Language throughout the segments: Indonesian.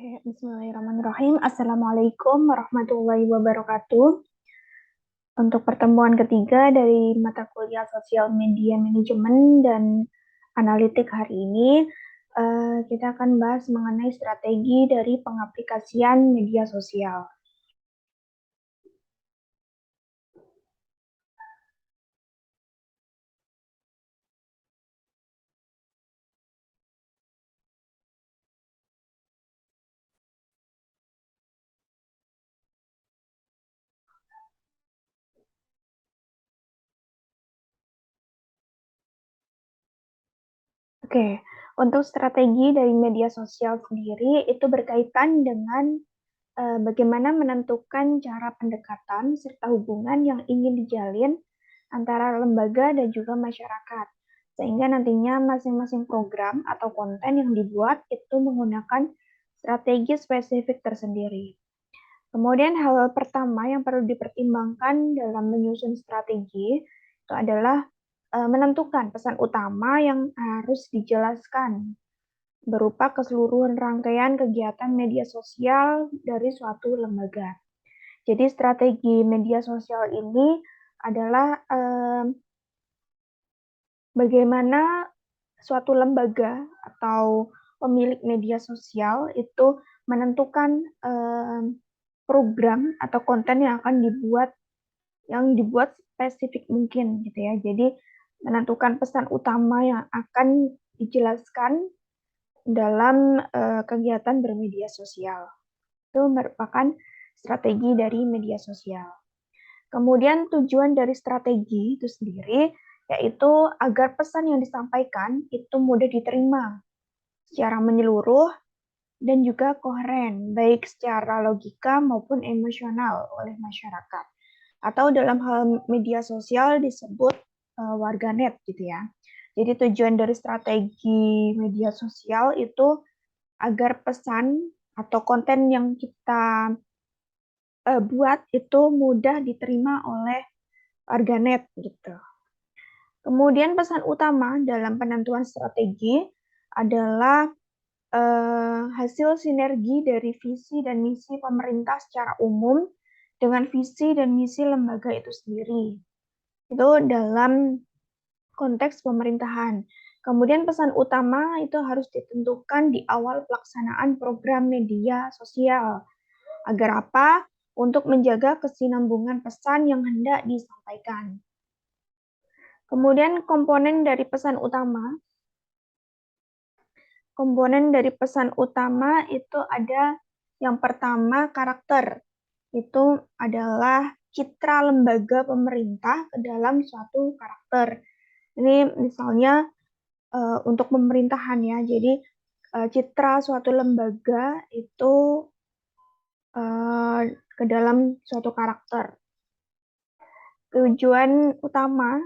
Oke, bismillahirrahmanirrahim. Assalamualaikum warahmatullahi wabarakatuh. Untuk pertemuan ketiga dari mata kuliah Sosial Media Manajemen dan Analitik hari ini, kita akan bahas mengenai strategi dari pengaplikasian media sosial. Oke, untuk strategi dari media sosial sendiri itu berkaitan dengan bagaimana menentukan cara pendekatan serta hubungan yang ingin dijalin antara lembaga dan juga masyarakat. Sehingga nantinya masing-masing program atau konten yang dibuat itu menggunakan strategi spesifik tersendiri. Kemudian hal pertama yang perlu dipertimbangkan dalam menyusun strategi itu adalah menentukan pesan utama yang harus dijelaskan berupa keseluruhan rangkaian kegiatan media sosial dari suatu lembaga. Jadi strategi media sosial ini adalah bagaimana suatu lembaga atau pemilik media sosial itu menentukan program atau konten yang akan dibuat spesifik mungkin gitu ya. Jadi menentukan pesan utama yang akan dijelaskan dalam kegiatan bermedia sosial. Itu merupakan strategi dari media sosial. Kemudian tujuan dari strategi itu sendiri yaitu agar pesan yang disampaikan itu mudah diterima secara menyeluruh dan juga koheren, baik secara logika maupun emosional oleh masyarakat. Atau dalam hal media sosial disebut warganet gitu ya. Jadi tujuan dari strategi media sosial itu agar pesan atau konten yang kita buat itu mudah diterima oleh warganet gitu. Kemudian pesan utama dalam penentuan strategi adalah hasil sinergi dari visi dan misi pemerintah secara umum dengan visi dan misi lembaga itu sendiri. Itu dalam konteks pemerintahan. Kemudian pesan utama itu harus ditentukan di awal pelaksanaan program media sosial. Agar apa? Untuk menjaga kesinambungan pesan yang hendak disampaikan. Kemudian komponen dari pesan utama itu ada yang pertama karakter. Itu adalah citra lembaga pemerintah ke dalam suatu karakter. Ini misalnya untuk pemerintahan ya. Jadi citra suatu lembaga itu ke dalam suatu karakter. Tujuan utama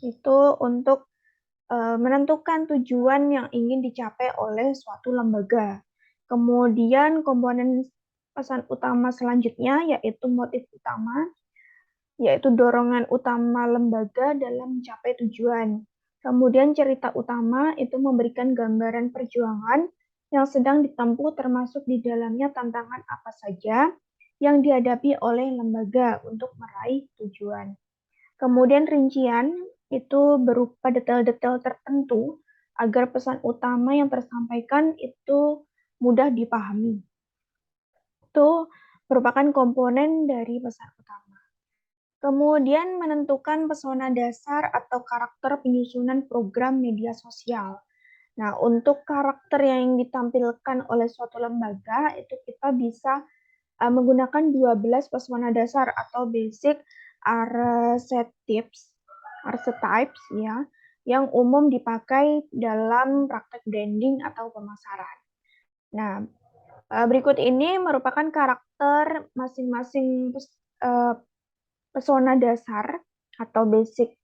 itu untuk menentukan tujuan yang ingin dicapai oleh suatu lembaga. Kemudian komponen pesan utama selanjutnya yaitu motif utama, yaitu dorongan utama lembaga dalam mencapai tujuan. Kemudian cerita utama itu memberikan gambaran perjuangan yang sedang ditempuh termasuk di dalamnya tantangan apa saja yang dihadapi oleh lembaga untuk meraih tujuan. Kemudian rincian itu berupa detail-detail tertentu agar pesan utama yang tersampaikan itu mudah dipahami. Itu merupakan komponen dari pesan utama. Kemudian menentukan pesona dasar atau karakter penyusunan program media sosial. Nah, untuk karakter yang ditampilkan oleh suatu lembaga itu kita bisa menggunakan 12 pesona dasar atau basic archetypes ya, yang umum dipakai dalam praktek branding atau pemasaran. Nah, berikut ini merupakan karakter masing-masing pesona dasar atau basic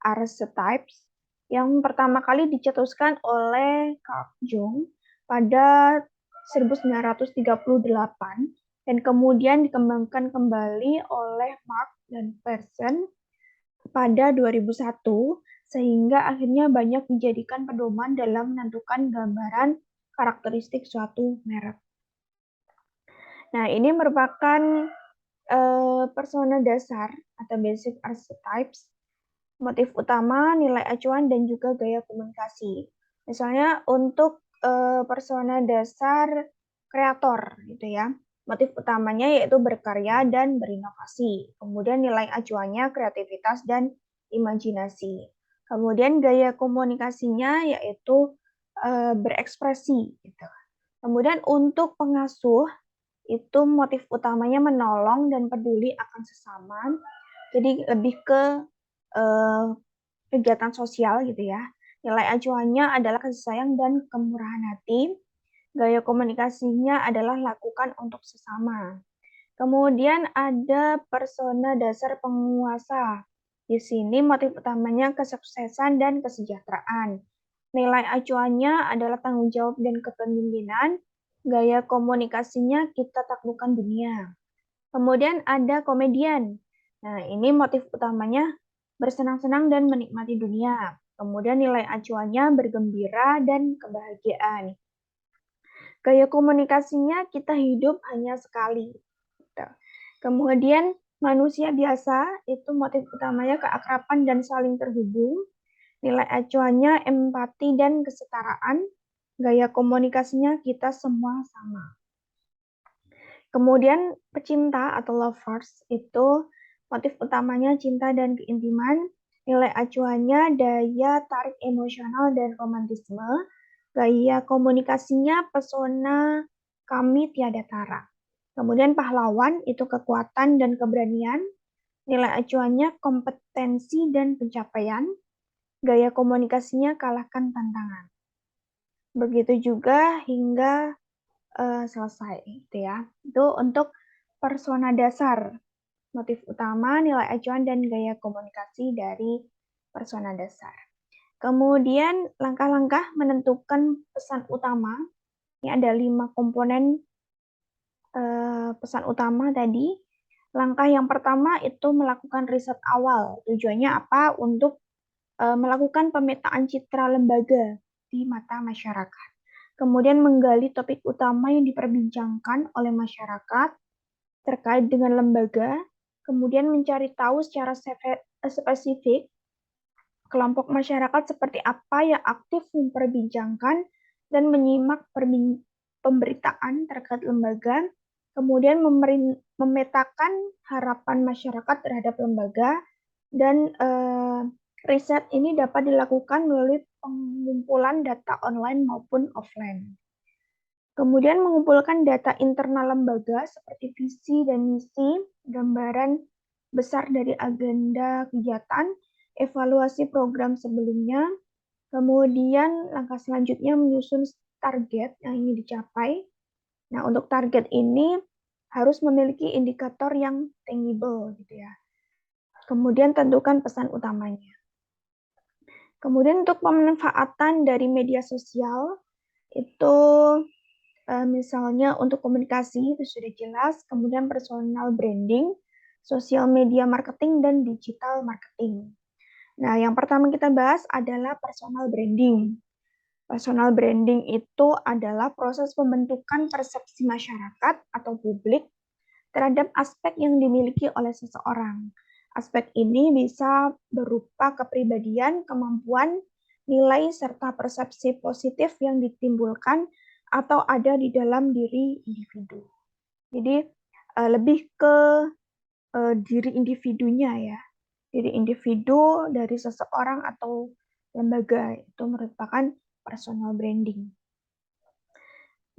archetypes yang pertama kali dicetuskan oleh Carl Jung pada 1938 dan kemudian dikembangkan kembali oleh Mark dan Persson pada 2001 sehingga akhirnya banyak dijadikan pedoman dalam menentukan gambaran karakteristik suatu merek. Nah, ini merupakan persona dasar atau basic archetypes, motif utama, nilai acuan, dan juga gaya komunikasi. Misalnya untuk persona dasar kreator gitu ya. Motif utamanya yaitu berkarya dan berinovasi. Kemudian nilai acuannya kreativitas dan imajinasi. Kemudian gaya komunikasinya yaitu berekspresi gitu. Kemudian untuk pengasuh itu motif utamanya menolong dan peduli akan sesama. Jadi lebih ke kegiatan sosial gitu ya. Nilai acuannya adalah kasih sayang dan kemurahan hati. Gaya komunikasinya adalah lakukan untuk sesama. Kemudian ada persona dasar penguasa. Di sini motif utamanya kesuksesan dan kesejahteraan. Nilai acuannya adalah tanggung jawab dan kepemimpinan. Gaya komunikasinya kita taklukkan dunia. Kemudian ada komedian. Nah, ini motif utamanya bersenang-senang dan menikmati dunia. Kemudian nilai acuannya bergembira dan kebahagiaan. Gaya komunikasinya kita hidup hanya sekali. Kemudian manusia biasa itu motif utamanya keakraban dan saling terhubung. Nilai acuannya empati dan kesetaraan. Gaya komunikasinya kita semua sama. Kemudian pecinta atau lovers itu motif utamanya cinta dan keintiman. Nilai acuannya daya tarik emosional dan romantisme. Gaya komunikasinya pesona kami tiada tara. Kemudian pahlawan itu kekuatan dan keberanian. Nilai acuannya kompetensi dan pencapaian. Gaya komunikasinya kalahkan tantangan. Begitu juga hingga selesai gitu ya. Itu untuk persona dasar, motif utama, nilai acuan, dan gaya komunikasi dari persona dasar. Kemudian langkah-langkah menentukan pesan utama. Ini ada 5 komponen pesan utama tadi. Langkah yang pertama itu melakukan riset awal. Tujuannya apa? Untuk melakukan pemetaan citra lembaga di mata masyarakat. Kemudian menggali topik utama yang diperbincangkan oleh masyarakat terkait dengan lembaga, kemudian mencari tahu secara spesifik kelompok masyarakat seperti apa yang aktif memperbincangkan dan menyimak pemberitaan terkait lembaga, kemudian memetakan harapan masyarakat terhadap lembaga, dan riset ini dapat dilakukan melalui pengumpulan data online maupun offline. Kemudian mengumpulkan data internal lembaga seperti visi dan misi, gambaran besar dari agenda kegiatan, evaluasi program sebelumnya, kemudian langkah selanjutnya menyusun target yang ingin dicapai. Nah, untuk target ini harus memiliki indikator yang tangible gitu ya. Kemudian tentukan pesan utamanya. Kemudian untuk pemanfaatan dari media sosial itu misalnya untuk komunikasi itu sudah jelas, kemudian personal branding, sosial media marketing, dan digital marketing. Nah, yang pertama kita bahas adalah personal branding. Personal branding itu adalah proses pembentukan persepsi masyarakat atau publik terhadap aspek yang dimiliki oleh seseorang. Aspek ini bisa berupa kepribadian, kemampuan, nilai, serta persepsi positif yang ditimbulkan atau ada di dalam diri individu. Jadi lebih ke diri individunya ya. Diri individu dari seseorang atau lembaga itu merupakan personal branding.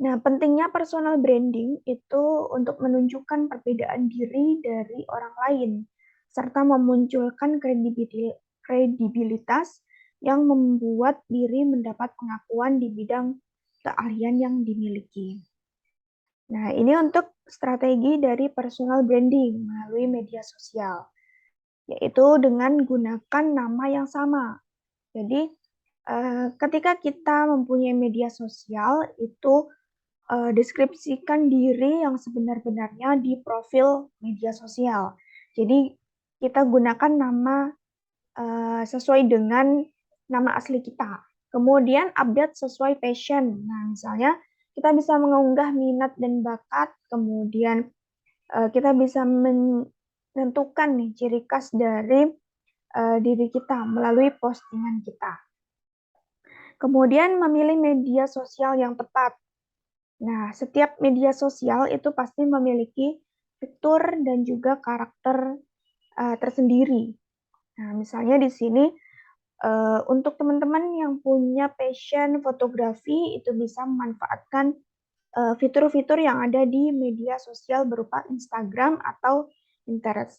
Nah, pentingnya personal branding itu untuk menunjukkan perbedaan diri dari orang lain, serta memunculkan kredibilitas yang membuat diri mendapat pengakuan di bidang keahlian yang dimiliki. Nah, ini untuk strategi dari personal branding melalui media sosial, yaitu dengan gunakan nama yang sama. Jadi, ketika kita mempunyai media sosial, itu deskripsikan diri yang sebenar-benarnya di profil media sosial. Jadi kita gunakan nama sesuai dengan nama asli kita. Kemudian update sesuai passion. Nah, misalnya kita bisa mengunggah minat dan bakat, kemudian kita bisa menentukan nih ciri khas dari diri kita melalui postingan kita. Kemudian memilih media sosial yang tepat. Nah, setiap media sosial itu pasti memiliki fitur dan juga karakter tersendiri. Nah, misalnya di sini untuk teman-teman yang punya passion fotografi itu bisa memanfaatkan fitur-fitur yang ada di media sosial berupa Instagram atau Pinterest.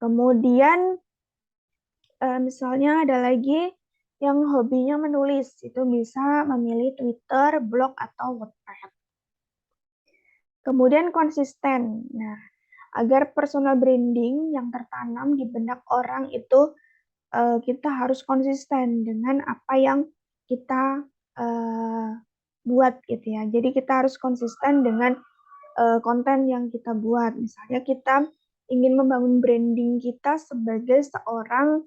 Kemudian misalnya ada lagi yang hobinya menulis, itu bisa memilih Twitter, blog, atau Wattpad. Kemudian konsisten. Nah, agar personal branding yang tertanam di benak orang itu kita harus konsisten dengan apa yang kita buat gitu ya. Jadi kita harus konsisten dengan konten yang kita buat. Misalnya kita ingin membangun branding kita sebagai seorang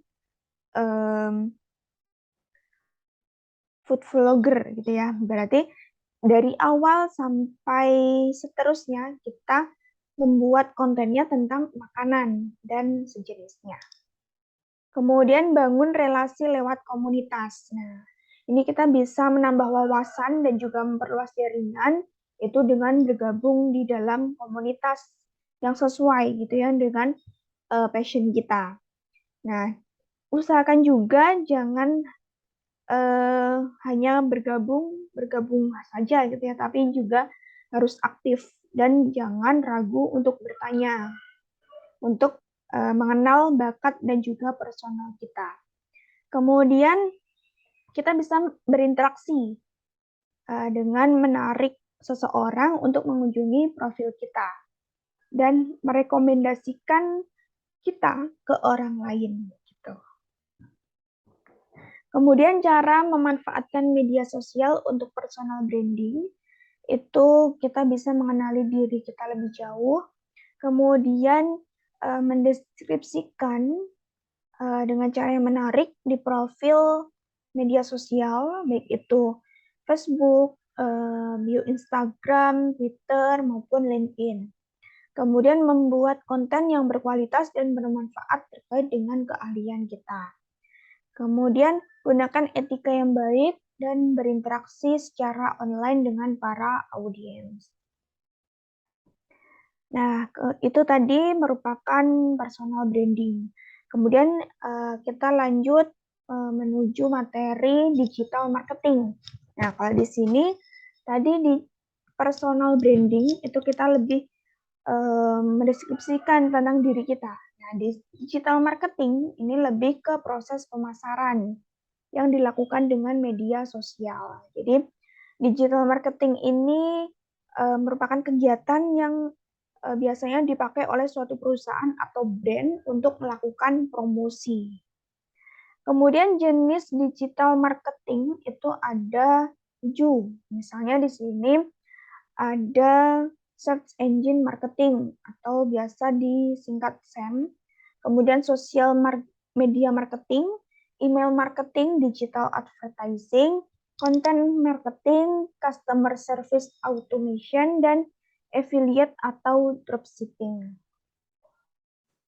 food vlogger gitu ya. Berarti dari awal sampai seterusnya kita membuat kontennya tentang makanan dan sejenisnya. Kemudian bangun relasi lewat komunitas. Nah, ini kita bisa menambah wawasan dan juga memperluas jaringan itu dengan bergabung di dalam komunitas yang sesuai gitu ya dengan passion kita. Nah, usahakan juga jangan hanya bergabung saja gitu ya, tapi juga harus aktif dan jangan ragu untuk bertanya, untuk mengenal bakat dan juga personal kita. Kemudian kita bisa berinteraksi dengan menarik seseorang untuk mengunjungi profil kita dan merekomendasikan kita ke orang lain gitu. Kemudian cara memanfaatkan media sosial untuk personal branding itu kita bisa mengenali diri kita lebih jauh, kemudian mendeskripsikan dengan cara yang menarik di profil media sosial, baik itu Facebook, bio Instagram, Twitter, maupun LinkedIn. Kemudian membuat konten yang berkualitas dan bermanfaat terkait dengan keahlian kita. Kemudian gunakan etika yang baik dan berinteraksi secara online dengan para audiens. Nah, itu tadi merupakan personal branding. Kemudian kita lanjut menuju materi digital marketing. Nah, kalau di sini tadi di personal branding itu kita lebih mendeskripsikan tentang diri kita. Nah, di digital marketing ini lebih ke proses pemasaran yang dilakukan dengan media sosial. Jadi, digital marketing ini merupakan kegiatan yang biasanya dipakai oleh suatu perusahaan atau brand untuk melakukan promosi. Kemudian jenis digital marketing itu ada 7. Misalnya di sini ada search engine marketing atau biasa disingkat SEM, kemudian social media marketing, email marketing, digital advertising, content marketing, customer service automation, dan affiliate atau dropshipping.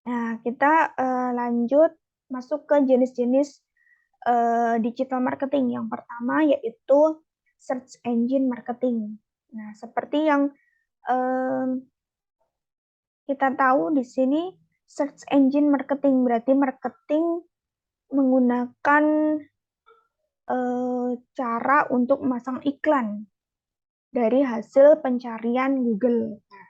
Nah, kita lanjut masuk ke jenis-jenis digital marketing. Yang pertama yaitu search engine marketing. Nah, seperti yang kita tahu di sini search engine marketing berarti marketing menggunakan cara untuk memasang iklan dari hasil pencarian Google. Nah,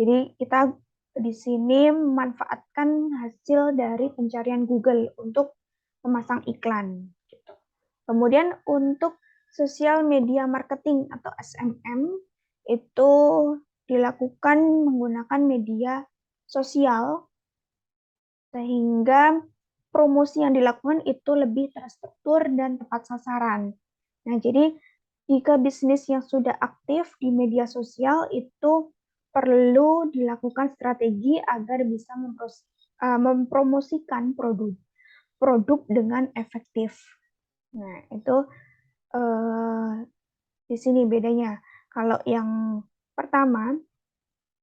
jadi kita di sini memanfaatkan hasil dari pencarian Google untuk memasang iklan. Gitu. Kemudian untuk social media marketing atau SMM itu dilakukan menggunakan media sosial sehingga promosi yang dilakukan itu lebih terstruktur dan tepat sasaran. Nah, jadi jika bisnis yang sudah aktif di media sosial itu perlu dilakukan strategi agar bisa mempromosikan produk dengan efektif. Nah, itu di sini bedanya. Kalau yang pertama,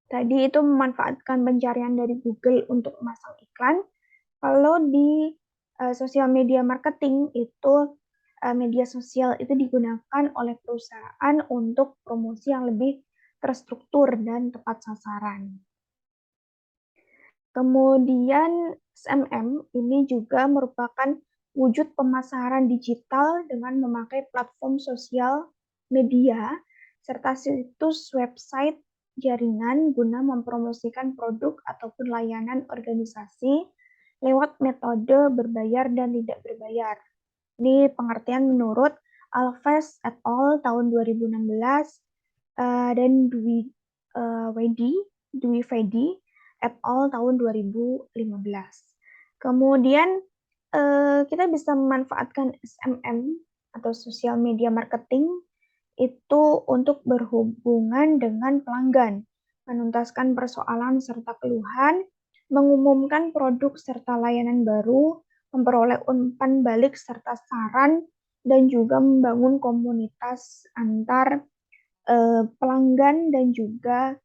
tadi itu memanfaatkan pencarian dari Google untuk memasang iklan. Kalau di sosial media marketing itu media sosial itu digunakan oleh perusahaan untuk promosi yang lebih terstruktur dan tepat sasaran. Kemudian SMM ini juga merupakan wujud pemasaran digital dengan memakai platform sosial media serta situs website jaringan guna mempromosikan produk ataupun layanan organisasi lewat metode berbayar dan tidak berbayar. Ini pengertian menurut Alves et al. Tahun 2016 dan Dwi Vedi et al. Tahun 2015. Kemudian kita bisa memanfaatkan SMM atau social media marketing itu untuk berhubungan dengan pelanggan, menuntaskan persoalan serta keluhan, mengumumkan produk serta layanan baru, memperoleh umpan balik serta saran, dan juga membangun komunitas antar pelanggan dan juga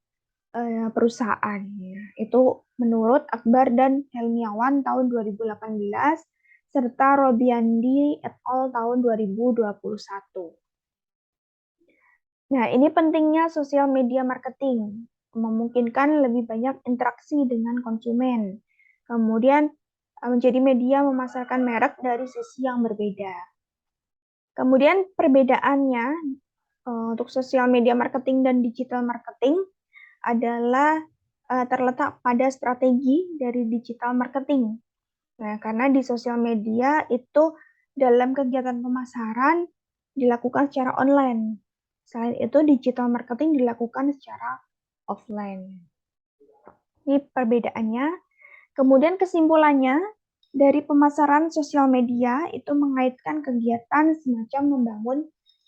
perusahaan. Ya. Itu menurut Akbar dan Helmiawan tahun 2018 serta Robiandi et al. Tahun 2021. Nah, ini pentingnya sosial media marketing, memungkinkan lebih banyak interaksi dengan konsumen. Kemudian menjadi media memasarkan merek dari sisi yang berbeda. Kemudian perbedaannya untuk sosial media marketing dan digital marketing adalah terletak pada strategi dari digital marketing. Nah, karena di sosial media itu dalam kegiatan pemasaran dilakukan secara online. Selain itu, digital marketing dilakukan secara offline. Ini perbedaannya. Kemudian kesimpulannya, dari pemasaran sosial media itu mengaitkan kegiatan semacam membangun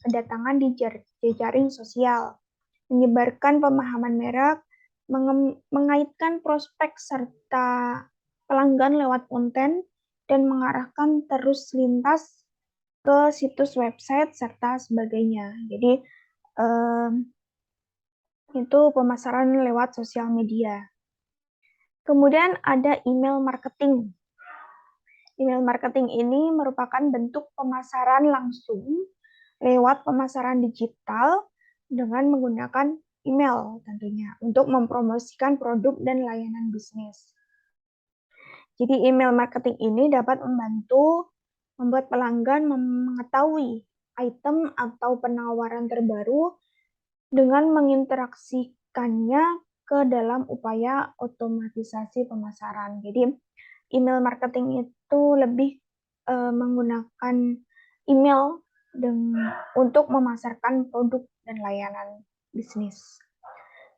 kedatangan di jejaring sosial, menyebarkan pemahaman merek, mengaitkan prospek serta pelanggan lewat konten, dan mengarahkan terus lintas ke situs website serta sebagainya. Jadi itu pemasaran lewat sosial media. Kemudian ada email marketing. Email marketing ini merupakan bentuk pemasaran langsung lewat pemasaran digital dengan menggunakan email tentunya untuk mempromosikan produk dan layanan bisnis. Jadi email marketing ini dapat membantu membuat pelanggan mengetahui item atau penawaran terbaru dengan menginteraksikannya ke dalam upaya otomatisasi pemasaran. Jadi email marketing itu lebih menggunakan email untuk memasarkan produk dan layanan bisnis.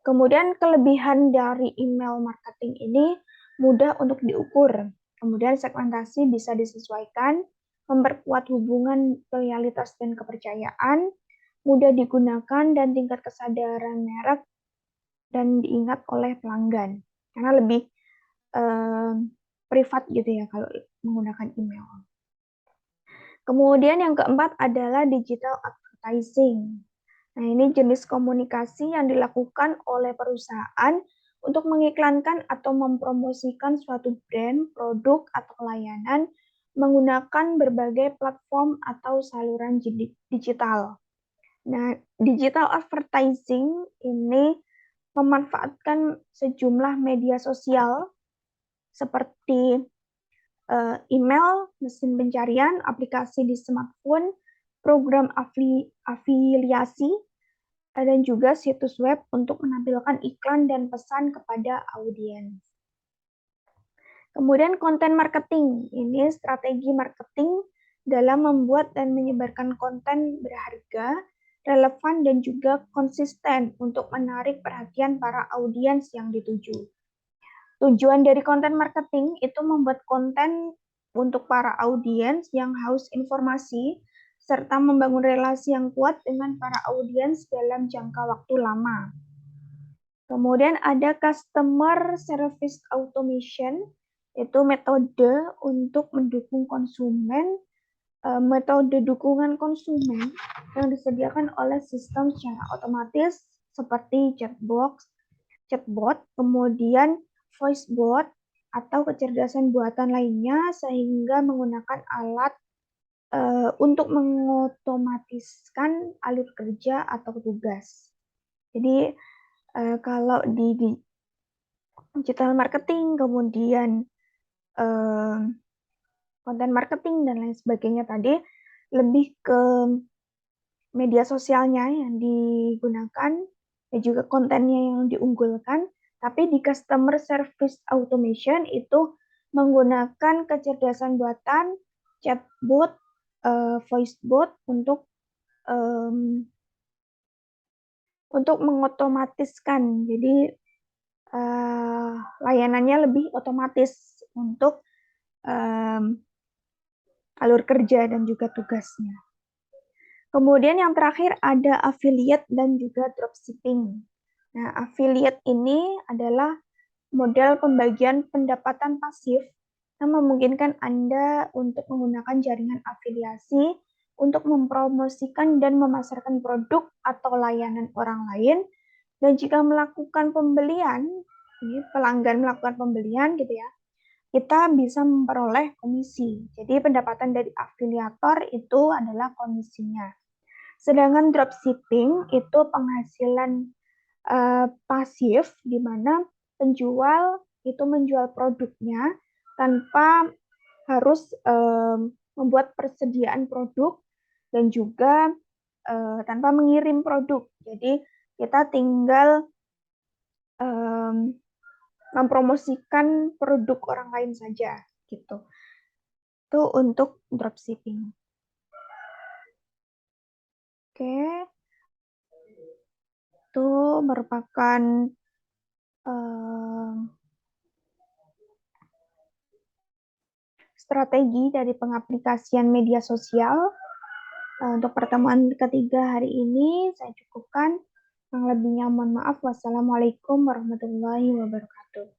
Kemudian kelebihan dari email marketing ini mudah untuk diukur. Kemudian segmentasi bisa disesuaikan, memperkuat hubungan loyalitas dan kepercayaan, mudah digunakan dan tingkat kesadaran merek dan diingat oleh pelanggan. Karena lebih privat gitu ya kalau menggunakan email. Kemudian yang keempat adalah digital advertising. Nah, ini jenis komunikasi yang dilakukan oleh perusahaan untuk mengiklankan atau mempromosikan suatu brand, produk, atau layanan menggunakan berbagai platform atau saluran digital. Nah, digital advertising ini memanfaatkan sejumlah media sosial seperti email, mesin pencarian, aplikasi di smartphone, program afiliasi, dan juga situs web untuk menampilkan iklan dan pesan kepada audiens. Kemudian konten marketing, ini strategi marketing dalam membuat dan menyebarkan konten berharga, relevan, dan juga konsisten untuk menarik perhatian para audiens yang dituju. Tujuan dari konten marketing itu membuat konten untuk para audiens yang haus informasi, serta membangun relasi yang kuat dengan para audiens dalam jangka waktu lama. Kemudian ada customer service automation, itu metode untuk mendukung konsumen metode dukungan konsumen yang disediakan oleh sistem secara otomatis seperti chatbot, kemudian voice bot, atau kecerdasan buatan lainnya, sehingga menggunakan alat untuk mengotomatiskan alur kerja atau tugas. Jadi kalau di digital marketing, kemudian konten marketing dan lain sebagainya tadi, lebih ke media sosialnya yang digunakan dan juga kontennya yang diunggulkan, tapi di customer service automation itu menggunakan kecerdasan buatan, chatbot, voice bot untuk mengotomatiskan. Jadi layanannya lebih otomatis untuk alur kerja dan juga tugasnya. Kemudian yang terakhir ada affiliate dan juga dropshipping. Nah, affiliate ini adalah model pembagian pendapatan pasif yang memungkinkan Anda untuk menggunakan jaringan afiliasi untuk mempromosikan dan memasarkan produk atau layanan orang lain. Dan jika melakukan pembelian, ini pelanggan melakukan pembelian gitu ya, kita bisa memperoleh komisi. Jadi pendapatan dari afiliator itu adalah komisinya. Sedangkan dropshipping itu penghasilan pasif, di mana penjual itu menjual produknya tanpa harus membuat persediaan produk dan juga tanpa mengirim produk. Jadi kita tinggal mempromosikan produk orang lain saja gitu. Itu untuk dropshipping. Oke. Itu merupakan strategi dari pengaplikasian media sosial. Untuk pertemuan ketiga hari ini saya cukupkan. Yang lebihnya mohon maaf. Wassalamualaikum warahmatullahi wabarakatuh.